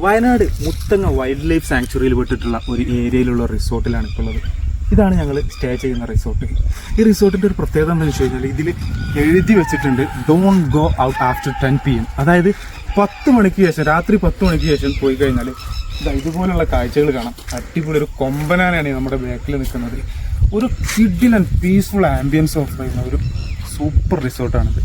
Wayanad Muthanga wild life സാങ്ച്വറിയിൽ വിട്ടിട്ടുള്ള ഒരു ഏരിയയിലുള്ള റിസോർട്ടിലാണ് ഇപ്പോൾ ഉള്ളത്. ഇതാണ് ഞങ്ങൾ സ്റ്റേ ചെയ്യുന്ന റിസോർട്ട്. ഈ റിസോർട്ടിൻ്റെ ഒരു പ്രത്യേകത എന്താണെന്ന് വെച്ച് കഴിഞ്ഞാൽ ഇതിൽ എഴുതി വെച്ചിട്ടുണ്ട് don't go out after 10 PM. അതായത് 10 മണിക്ക് ശേഷം, രാത്രി 10 മണിക്ക് ശേഷം പോയി കഴിഞ്ഞാൽ ഇതുപോലുള്ള കാഴ്ചകൾ കാണാം. അടിപൊളി ഒരു കൊമ്പനാനാണ് നമ്മുടെ ബാക്കിൽ നിൽക്കുന്നത്. ഒരു കിഡിൽ ആൻഡ് പീസ്ഫുൾ ആംബിയൻസ് ഓഫ് ചെയ്യുന്ന ഒരു സൂപ്പർ റിസോർട്ടാണിത്.